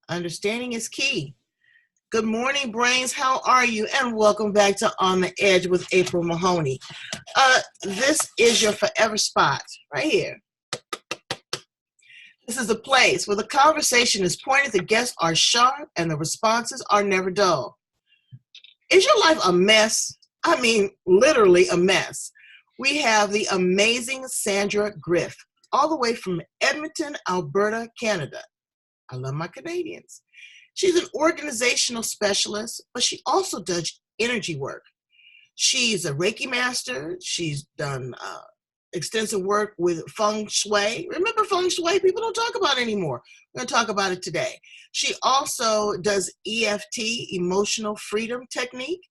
Understanding is key. Good morning, brains. How are you? And welcome back to On the Edge with April Mahoney. This is your forever spot right here. This is a place where the conversation is pointed, the guests are sharp, and the responses are never dull. Is your life a mess? I mean, literally a mess. We have the amazing Sandra Griff, all the way from Edmonton, Alberta, Canada. I love my Canadians. She's an organizational specialist, but she also does energy work. She's a Reiki master. She's done extensive work with feng shui. Remember feng shui? People don't talk about it anymore. We're going to talk about it today. She also does EFT, emotional freedom technique.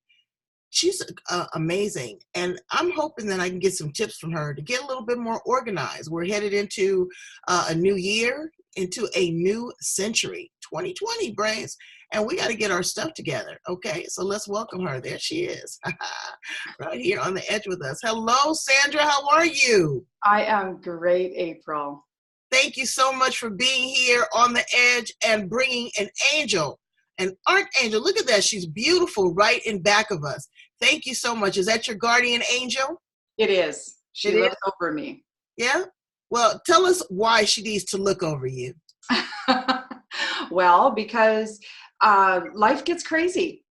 She's amazing. And I'm hoping that I can get some tips from her to get a little bit more organized. We're headed into a new year, into a new century, 2020, brains. And we got to get our stuff together. Okay, so let's welcome her. There she is, right here on the edge with us. Hello, Sandra. How are you? I am great, April. Thank you so much for being here on the edge and bringing an angel, an archangel. Look at that. She's beautiful right in back of us. Thank you so much. Is that your guardian angel? It is. She looks over me. Yeah? Well, tell us why she needs to look over you. Well, because life gets crazy.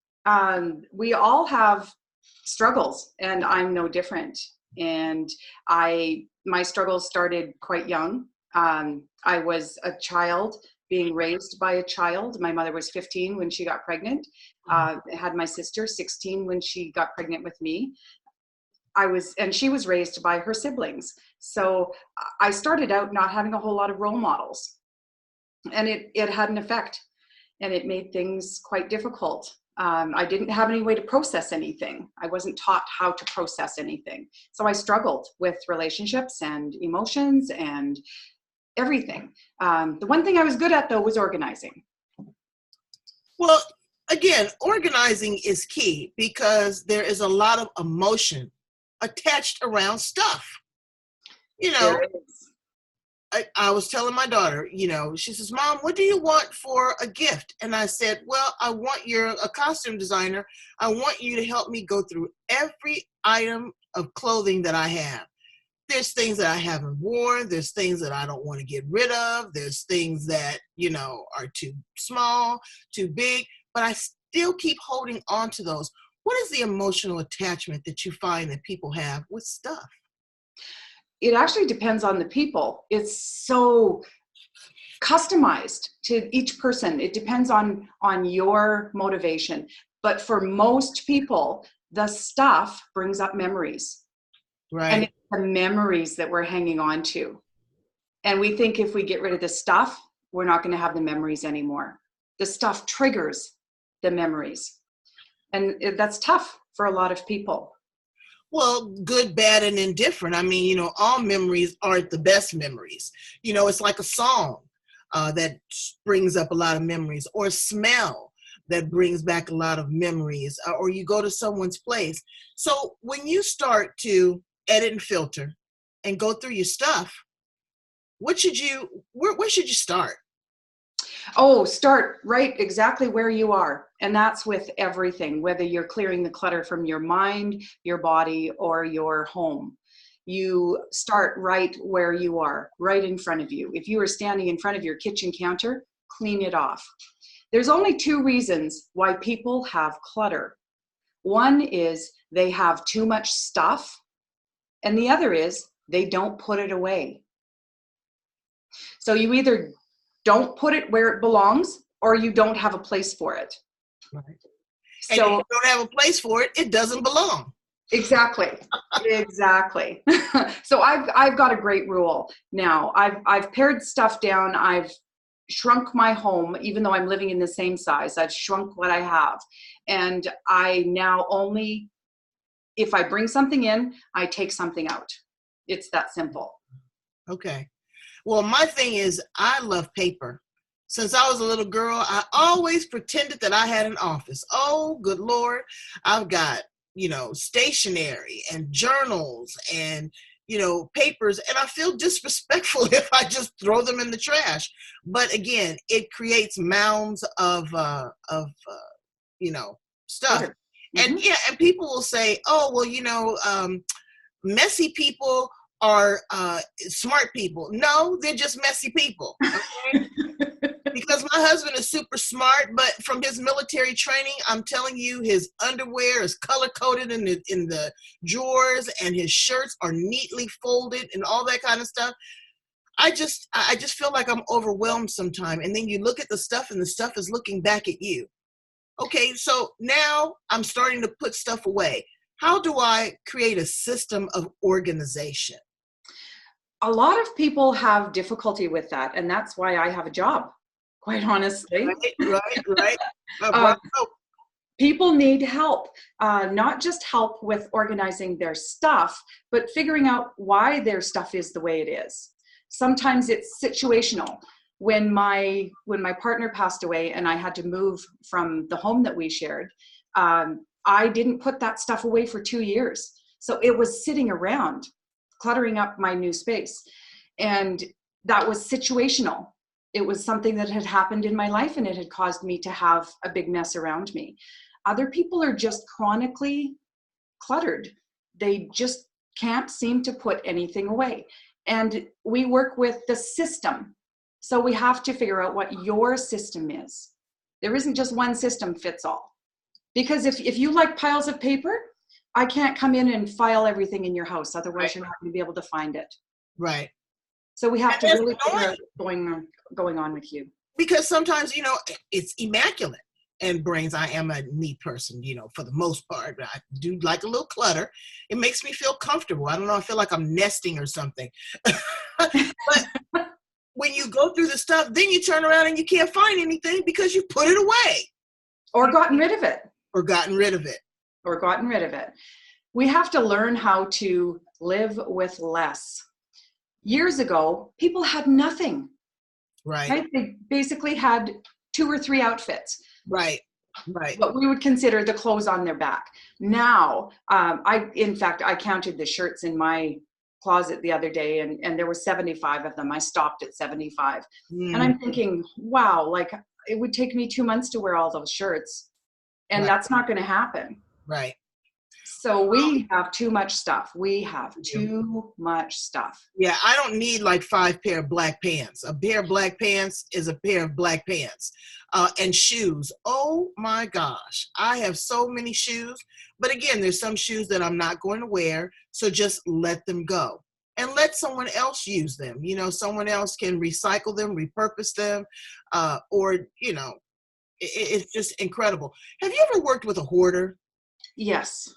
We all have struggles, and I'm no different. And my struggles started quite young. I was a child being raised by a child. My mother was 15 when she got pregnant. Had my sister 16 when she got pregnant with me. And she was raised by her siblings. So I started out not having a whole lot of role models, and it had an effect, and it made things quite difficult. I didn't have any way to process anything. I wasn't taught how to process anything. So I struggled with relationships and emotions and everything. The one thing I was good at, though, was organizing. Well, again, organizing is key because there is a lot of emotion attached around stuff. You know, I was telling my daughter, she says, Mom, what do you want for a gift? And I said, well, you're a costume designer. I want you to help me go through every item of clothing that I have. There's things that I haven't worn. There's things that I don't want to get rid of. There's things that, are too small, too big, but I still keep holding on to those. What is the emotional attachment that you find that people have with stuff? It actually depends on the people. It's so customized to each person. It depends on your motivation. But for most people, the stuff brings up memories. Right. And it's the memories that we're hanging on to. And we think if we get rid of the stuff, we're not going to have the memories anymore. The stuff triggers the memories. And that's tough for a lot of people. Well, good, bad, and indifferent. I mean, all memories aren't the best memories. It's like a song that brings up a lot of memories, or a smell that brings back a lot of memories, or you go to someone's place. So when you start to edit and filter and go through your stuff, where should you start? Oh, start right exactly where you are. And that's with everything, whether you're clearing the clutter from your mind, your body, or your home. You start right where you are, right in front of you. If you are standing in front of your kitchen counter, clean it off. There's only two reasons why people have clutter. One is they have too much stuff, and the other is they don't put it away. So you either don't put it where it belongs, or you don't have a place for it. Right. And so if you don't have a place for it, it doesn't belong. Exactly. Exactly. So I've got a great rule now. I've pared stuff down. I've shrunk my home, even though I'm living in the same size. I've shrunk what I have. And I now only, if I bring something in, I take something out. It's that simple. Okay. Well, my thing is, I love paper. Since I was a little girl, I always pretended that I had an office. Oh, good Lord. I've got, stationery and journals and papers, and I feel disrespectful if I just throw them in the trash. But again, it creates mounds of stuff. Mm-hmm. And people will say, oh, well, messy people are smart people. No, they're just messy people. Okay? Because my husband is super smart, but from his military training, I'm telling you, his underwear is color coded in the drawers, and his shirts are neatly folded and all that kind of stuff. I just feel like I'm overwhelmed sometimes. And then you look at the stuff, and the stuff is looking back at you. Okay, so now I'm starting to put stuff away. How do I create a system of organization? A lot of people have difficulty with that, and that's why I have a job, quite honestly. Right. People need help, not just help with organizing their stuff, but figuring out why their stuff is the way it is. Sometimes it's situational. When my partner passed away and I had to move from the home that we shared, I didn't put that stuff away for 2 years. So it was sitting around, cluttering up my new space. And that was situational. It was something that had happened in my life, and it had caused me to have a big mess around me. Other people are just chronically cluttered. They just can't seem to put anything away. And we work with the system. So we have to figure out what your system is. There isn't just one system fits all. Because if you like piles of paper, I can't come in and file everything in your house. Otherwise, you're not going to be able to find it. Right. So we have to really figure out what's going on with you. Because sometimes, it's immaculate. And brains, I am a neat person, for the most part. I do like a little clutter. It makes me feel comfortable. I don't know, I feel like I'm nesting or something. But when you go through the stuff, then you turn around and you can't find anything because you put it away. Or gotten rid of it. Or gotten rid of it. We have to learn how to live with less. Years ago, people had nothing. Right? They basically had 2 or 3 outfits. Right. What we would consider the clothes on their back. Now, I counted the shirts in my closet the other day, and there were 75 of them. I stopped at 75. And I'm thinking, wow, like it would take me 2 months to wear all those shirts. And that's not going to happen. Right. So we have too much stuff. Yeah, I don't need like 5 pair of black pants. A pair of black pants is a pair of black pants. And shoes. Oh my gosh. I have so many shoes. But again, there's some shoes that I'm not going to wear. So just let them go. And let someone else use them. Someone else can recycle them, repurpose them, or it's just incredible. Have you ever worked with a hoarder? Yes.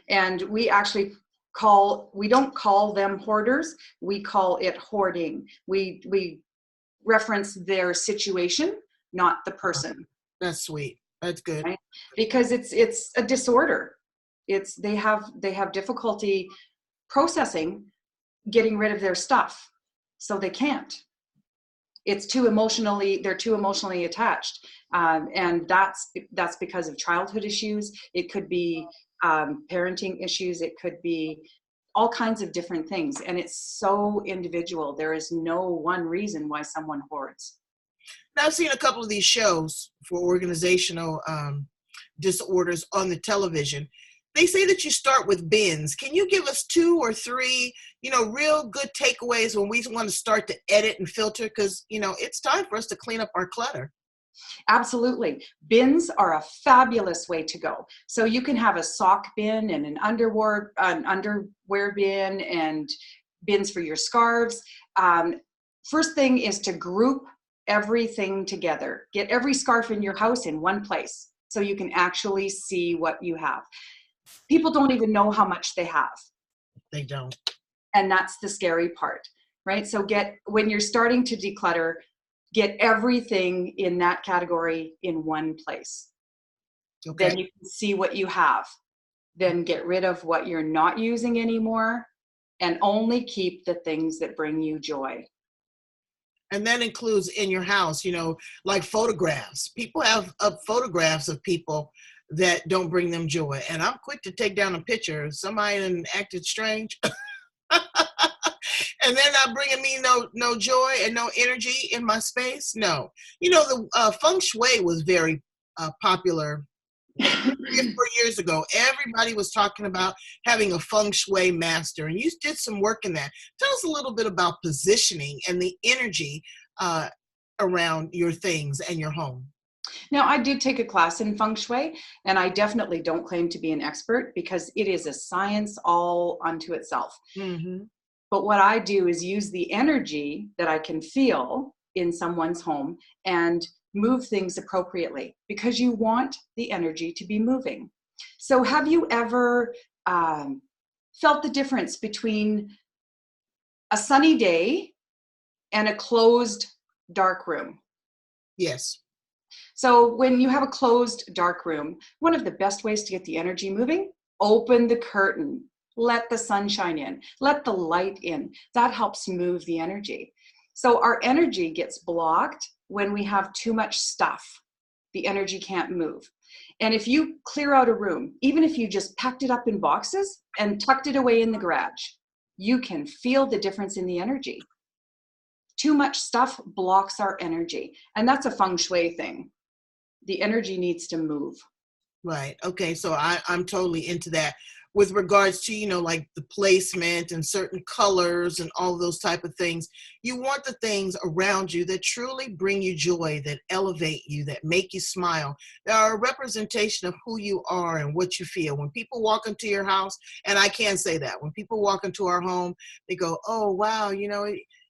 And we actually we don't call them hoarders. We call it hoarding. We reference their situation, not the person. That's sweet. That's good. Right? Because it's a disorder. They have difficulty processing getting rid of their stuff. So they can't. They're too emotionally attached. And that's because of childhood issues. It could be parenting issues. It could be all kinds of different things. And it's so individual. There is no one reason why someone hoards. Now, I've seen a couple of these shows for organizational disorders on the television. They say that you start with bins. Can you give us 2 or 3, real good takeaways when we want to start to edit and filter? Because, it's time for us to clean up our clutter. Absolutely. Bins are a fabulous way to go. So you can have a sock bin and an underwear bin and bins for your scarves. First thing is to group everything together. Get every scarf in your house in one place so you can actually see what you have. People don't even know how much they have. They don't. And that's the scary part, right? So when you're starting to declutter, get everything in that category in one place. Okay. Then you can see what you have. Then get rid of what you're not using anymore and only keep the things that bring you joy. And that includes in your house, like photographs. People have up photographs of people that don't bring them joy. And I'm quick to take down a picture. Somebody acted strange. And they're not bringing me no joy and no energy in my space. No, the feng shui was very popular 3 or 4 years ago. Everybody was talking about having a feng shui master, and you did some work in that. Tell us a little bit about positioning and the energy around your things and your home. Now, I did take a class in feng shui, and I definitely don't claim to be an expert because it is a science all unto itself. Mm-hmm. But what I do is use the energy that I can feel in someone's home and move things appropriately, because you want the energy to be moving. So have you ever felt the difference between a sunny day and a closed dark room? Yes. So when you have a closed dark room, one of the best ways to get the energy moving, open the curtain, let the sunshine in, let the light in. That helps move the energy. So our energy gets blocked when we have too much stuff. The energy can't move. And if you clear out a room, even if you just packed it up in boxes and tucked it away in the garage, you can feel the difference in the energy. Too much stuff blocks our energy. And that's a feng shui thing. The energy needs to move. Right. Okay. So I'm totally into that with regards to, like the placement and certain colors and all those type of things. You want the things around you that truly bring you joy, that elevate you, that make you smile. They are a representation of who you are and what you feel. When people walk into your house, and I can say that, when people walk into our home, they go, oh, wow,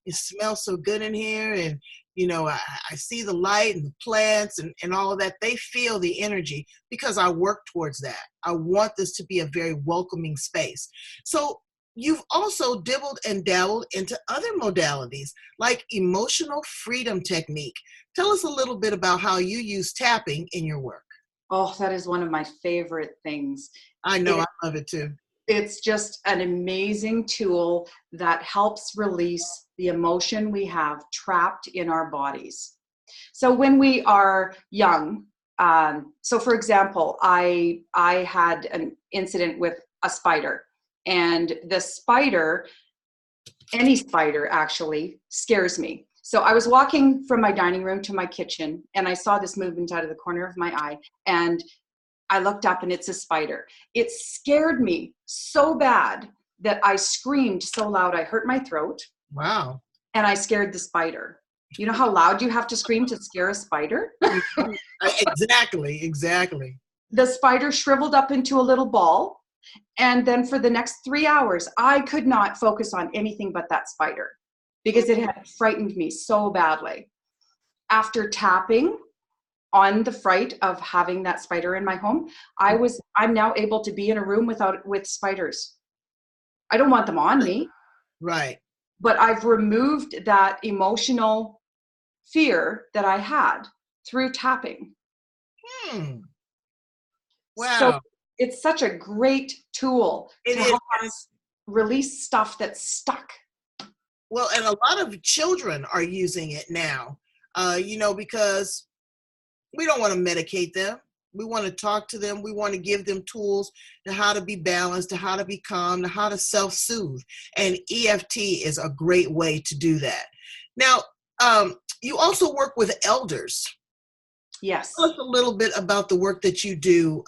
it smells so good in here. And I see the light and the plants and all of that. They feel the energy because I work towards that. I want this to be a very welcoming space. So you've also dibbled and dabbled into other modalities like emotional freedom technique. Tell us a little bit about how you use tapping in your work. Oh, that is one of my favorite things. I know, I love it too. It's just an amazing tool that helps release the emotion we have trapped in our bodies. So when we are young, so for example, I had an incident with a spider, and the spider, any spider actually, scares me. So I was walking from my dining room to my kitchen, and I saw this movement out of the corner of my eye, and I looked up and it's a spider. It scared me so bad that I screamed so loud I hurt my throat. Wow. And I scared the spider. You know how loud you have to scream to scare a spider? Exactly. The spider shriveled up into a little ball. And then for the next 3 hours, I could not focus on anything but that spider because it had frightened me so badly. After tapping on the fright of having that spider in my home, I'm now able to be in a room with spiders. I don't want them on me. Right. But I've removed that emotional fear that I had through tapping. Wow. So it's such a great tool to help us release stuff that's stuck. Well, and a lot of children are using it now, because we don't want to medicate them. We want to talk to them. We want to give them tools to how to be balanced, to how to be calm, to how to self-soothe. And EFT is a great way to do that. Now, you also work with elders. Yes. Tell us a little bit about the work that you do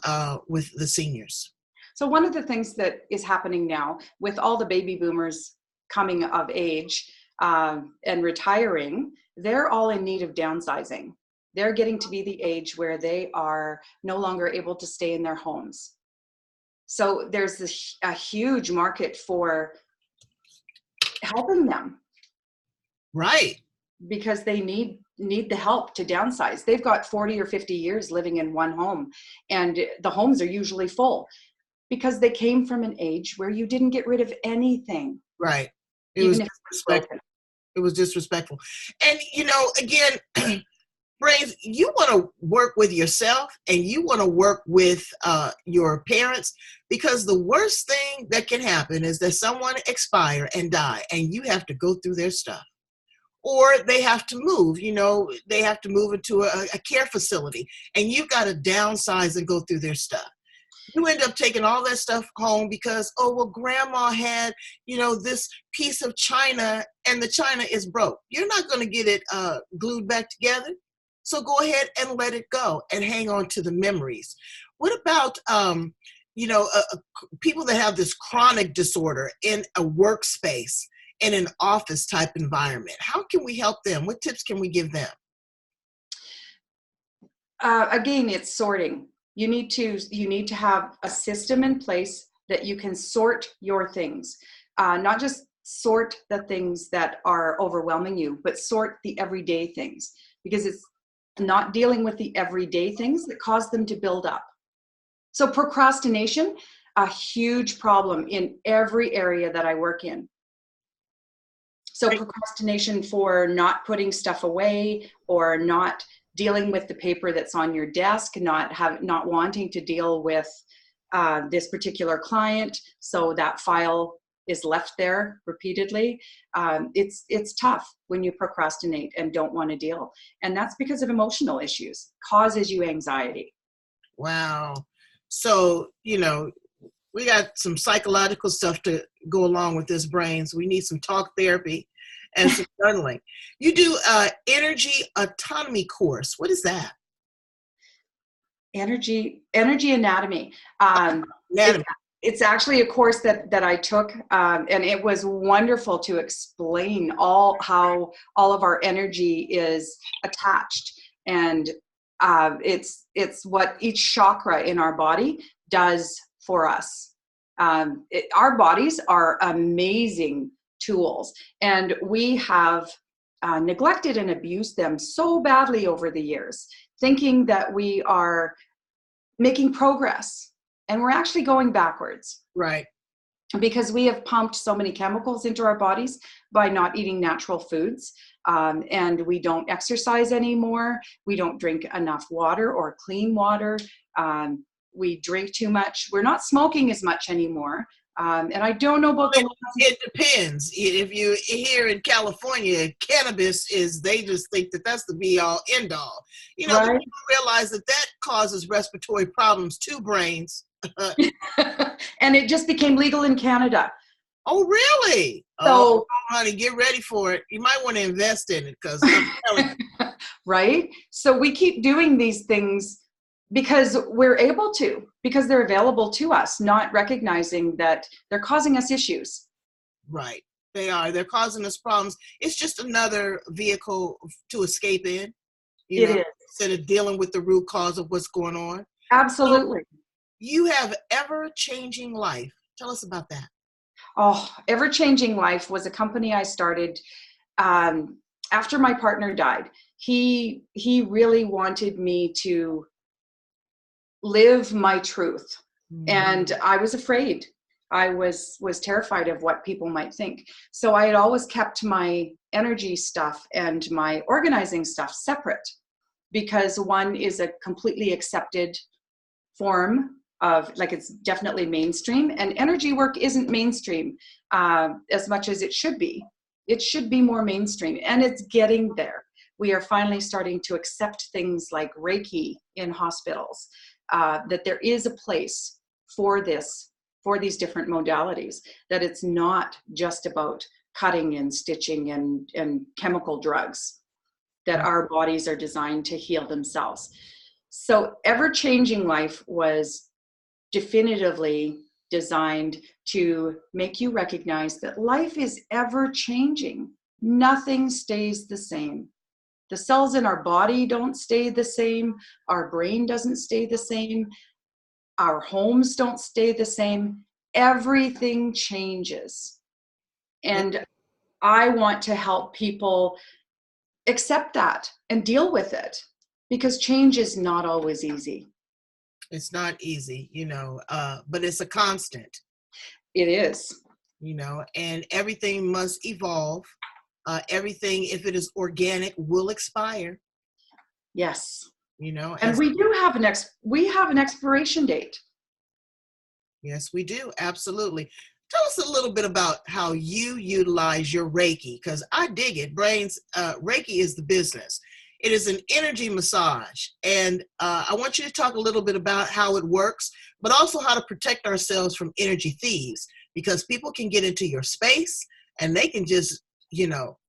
with the seniors. So one of the things that is happening now with all the baby boomers coming of age and retiring, they're all in need of downsizing. They're getting to be the age where they are no longer able to stay in their homes. So there's a huge market for helping them. Right. Because they need the help to downsize. They've got 40 or 50 years living in one home, and the homes are usually full because they came from an age where you didn't get rid of anything. Right. It was disrespectful. And, again, Brains, you want to work with yourself and you want to work with your parents, because the worst thing that can happen is that someone expire and die and you have to go through their stuff. Or they have to move, they have to move into a care facility and you've got to downsize and go through their stuff. You end up taking all that stuff home because, oh, well, grandma had, this piece of china and the china is broke. You're not going to get it glued back together. So go ahead and let it go and hang on to the memories. What about, people that have this chronic disorder in a workspace, in an office type environment? How can we help them? What tips can we give them? Again, it's sorting. You need to have a system in place that you can sort your things, not just sort the things that are overwhelming you, but sort the everyday things, because it's not dealing with the everyday things that cause them to build up. So procrastination, a huge problem in every area that I work in. So procrastination for not putting stuff away, or not dealing with the paper that's on your desk, not wanting to deal with this particular client, so that file is left there repeatedly. It's tough when you procrastinate and don't want to deal, and that's because of emotional issues. Causes you anxiety. Wow. So we got some psychological stuff to go along with this, brains. We need some talk therapy and some journaling. You do energy autonomy course. What is that? Energy anatomy. It's actually a course that I took, and it was wonderful to explain how all of our energy is attached, and it's what each chakra in our body does for us. Our bodies are amazing tools, and we have neglected and abused them so badly over the years, thinking that we are making progress, and we're actually going backwards. Right. Because we have pumped so many chemicals into our bodies by not eating natural foods, and we don't exercise anymore. We don't drink enough water or clean water. We drink too much. We're not smoking as much anymore. And I don't know about it depends. If you here in California, cannabis they just think that that's the be all end all. Right? People realize that causes respiratory problems to brains. And it just became legal in Canada. Oh, really? So, honey, get ready for it. You might want to invest in it, because right? So we keep doing these things because we're able to, because they're available to us, not recognizing that they're causing us issues. Right. They are. They're causing us problems. It's just another vehicle to escape in, instead of dealing with the root cause of what's going on. Absolutely. So you have Ever-Changing Life. Tell us about that. Oh, Ever-Changing Life was a company I started after my partner died. He really wanted me to live my truth. Mm-hmm. And I was afraid. I was terrified of what people might think. So I had always kept my energy stuff and my organizing stuff separate, because one is a completely accepted form of, it's definitely mainstream, and energy work isn't mainstream as much as it should be. It should be more mainstream, and it's getting there. We are finally starting to accept things like Reiki in hospitals, that there is a place for these different modalities, that it's not just about cutting and stitching and chemical drugs, that our bodies are designed to heal themselves. So Ever-Changing Life was definitively designed to make you recognize that life is ever changing. Nothing stays the same. The cells in our body don't stay the same. Our brain doesn't stay the same. Our homes don't stay the same. Everything changes. And I want to help people accept that and deal with it, because change is not always easy. It's not easy, but it's a constant. It is. And everything must evolve. Everything, if it is organic, will expire. Yes. And we do have an expiration date. Yes, we do. Absolutely. Tell us a little bit about how you utilize your Reiki, because I dig it. Brains, Reiki is the business. It is an energy massage. And I want you to talk a little bit about how it works, but also how to protect ourselves from energy thieves, because people can get into your space and they can just,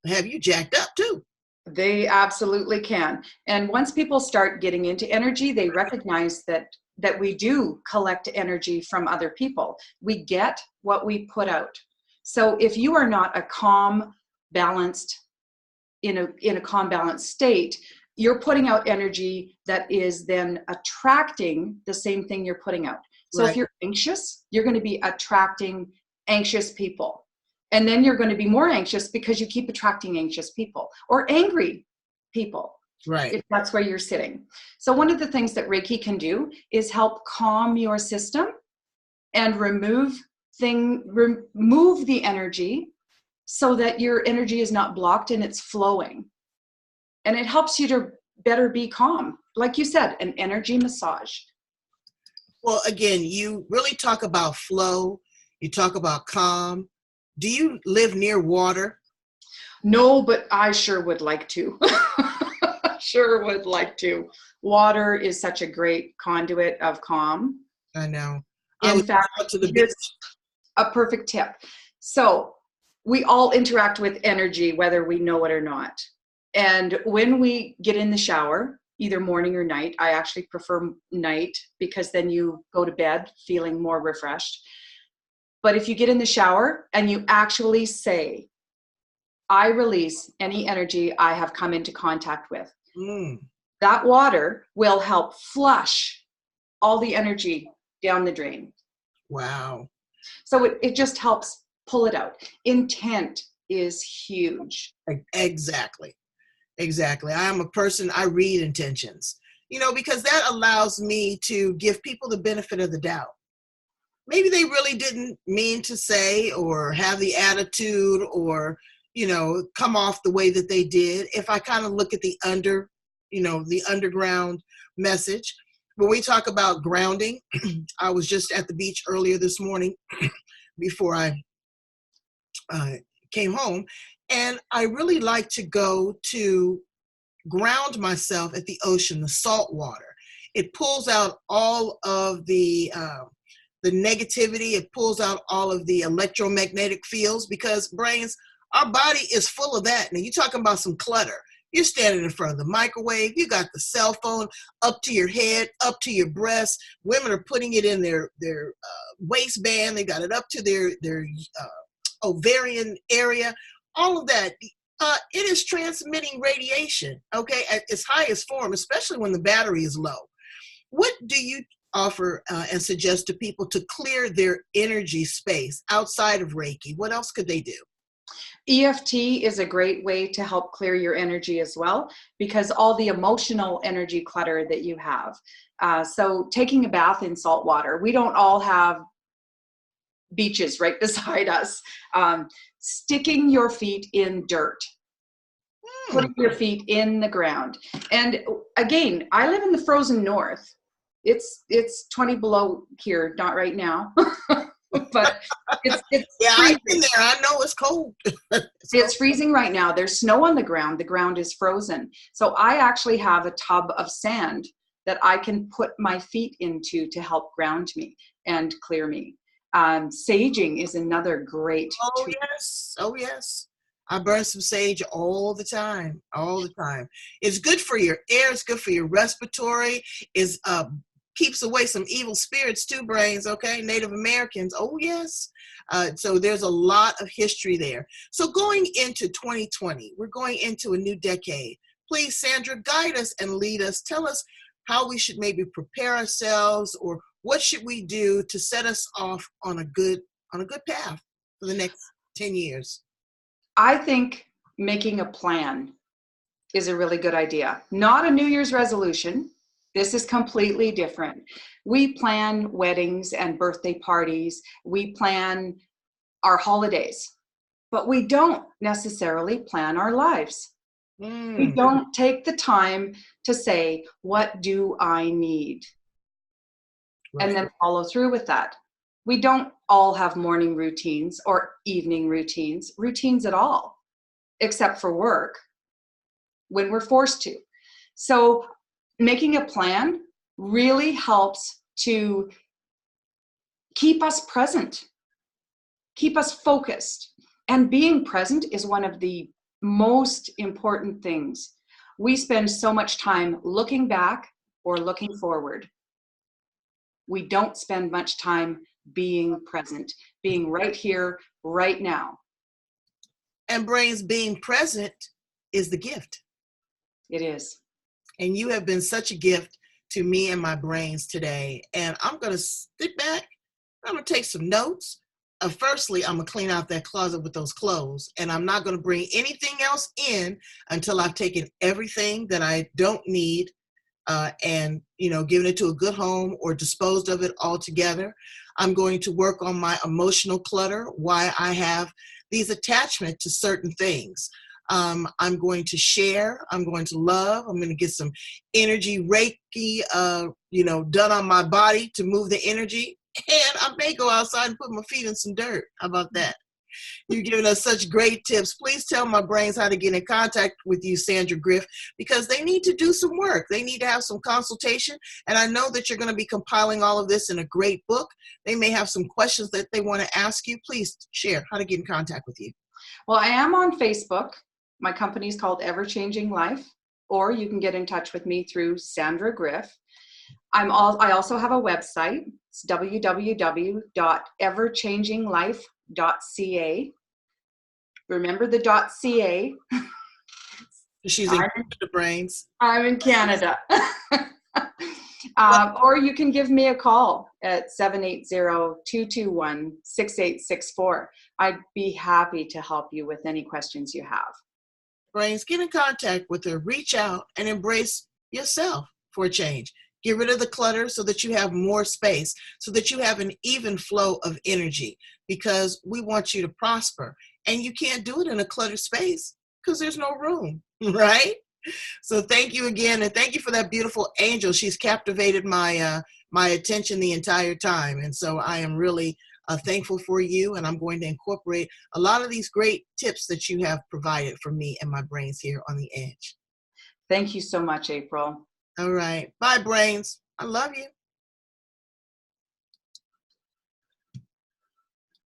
have you jacked up too. They absolutely can. And once people start getting into energy, they recognize that we do collect energy from other people. We get what we put out. So if you are not a calm, balanced, in a calm, balanced state, you're putting out energy that is then attracting the same thing you're putting out. So Right. If you're anxious, you're going to be attracting anxious people. And then you're going to be more anxious because you keep attracting anxious people or angry people. Right. If that's where you're sitting. So one of the things that Reiki can do is help calm your system and remove the energy so that your energy is not blocked and it's flowing. And it helps you to better be calm. Like you said, an energy massage. Well, again, you really talk about flow. You talk about calm. Do you live near water? No, but I sure would like to. Sure would like to. Water is such a great conduit of calm. I know. In fact, here's a perfect tip. So we all interact with energy, whether we know it or not. And when we get in the shower, either morning or night, I actually prefer night because then you go to bed feeling more refreshed. But if you get in the shower and you actually say, I release any energy I have come into contact with, that water will help flush all the energy down the drain. Wow. So it just helps pull it out. Intent is huge. Exactly. I am a person, I read intentions, because that allows me to give people the benefit of the doubt. Maybe they really didn't mean to say or have the attitude or, come off the way that they did. If I kind of look at the underground message, when we talk about grounding, I was just at the beach earlier this morning before I came home. And I really like to go to ground myself at the ocean, the salt water. It pulls out all of the negativity. It pulls out all of the electromagnetic fields because brains, our body is full of that. Now you're talking about some clutter. You're standing in front of the microwave. You got the cell phone up to your head, up to your breast. Women are putting it in their waistband. They got it up to their ovarian area. All of that. It is transmitting radiation, okay, at its highest form, especially when the battery is low. What do you offer and suggest to people to clear their energy space outside of Reiki? What else could they do? EFT is a great way to help clear your energy as well, because all the emotional energy clutter that you have. So taking a bath in salt water, we don't all have beaches right beside us. Sticking your feet in dirt, putting your feet in the ground. And again, I live in the frozen north. It's 20 below here, not right now, but it's yeah, freezing. I've been there. I know it's cold. It's freezing right now. There's snow on the ground. The ground is frozen. So I actually have a tub of sand that I can put my feet into to help ground me and clear me. Saging is another great tool. Yes. I burn some sage all the time. It's good for your air. It's good for your respiratory. It's keeps away some evil spirits too, brains, okay? Native Americans, oh yes. So there's a lot of history there. So going into 2020, we're going into a new decade. Please, Sandra, guide us and lead us. Tell us how we should maybe prepare ourselves, or what should we do to set us off on a good path for the next 10 years? I think making a plan is a really good idea. Not a New Year's resolution. This is completely different. We plan weddings and birthday parties. We plan our holidays, but we don't necessarily plan our lives. We don't take the time to say, what do I need? Right. And then follow through with that. We don't all have morning routines or evening routines at all, except for work, when we're forced to. So making a plan really helps to keep us present, keep us focused. And being present is one of the most important things. We spend so much time looking back or looking forward. We don't spend much time being present, being right here, right now. And brains, being present is the gift. It is. And you have been such a gift to me and my brains today. And I'm going to sit back. I'm going to take some notes. Firstly, I'm going to clean out that closet with those clothes. And I'm not going to bring anything else in until I've taken everything that I don't need and, given it to a good home or disposed of it altogether. I'm going to work on my emotional clutter, why I have these attachments to certain things. I'm going to share. I'm going to love. I'm going to get some energy Reiki, done on my body to move the energy. And I may go outside and put my feet in some dirt. How about that? You've given us such great tips. Please tell my brains how to get in contact with you, Sandra Griff, because they need to do some work. They need to have some consultation. And I know that you're going to be compiling all of this in a great book. They may have some questions that they want to ask you. Please share how to get in contact with you. Well, I am on Facebook. My company is called Ever Changing Life, or you can get in touch with me through Sandra Griff. I also have a website. It's www.everchanginglife.ca. Remember the .ca. She's in the brains. I'm in Canada. Or you can give me a call at 780-221-6864. I'd be happy to help you with any questions you have. Brains, get in contact with her, reach out and embrace yourself for a change. Get rid of the clutter so that you have more space, so that you have an even flow of energy, because we want you to prosper. And you can't do it in a cluttered space because there's no room, right? So thank you again. And thank you for that beautiful angel. She's captivated my attention the entire time. And so I am really thankful for you. And I'm going to incorporate a lot of these great tips that you have provided for me and my brains here on the edge. Thank you so much, April. All right. Bye, brains. I love you.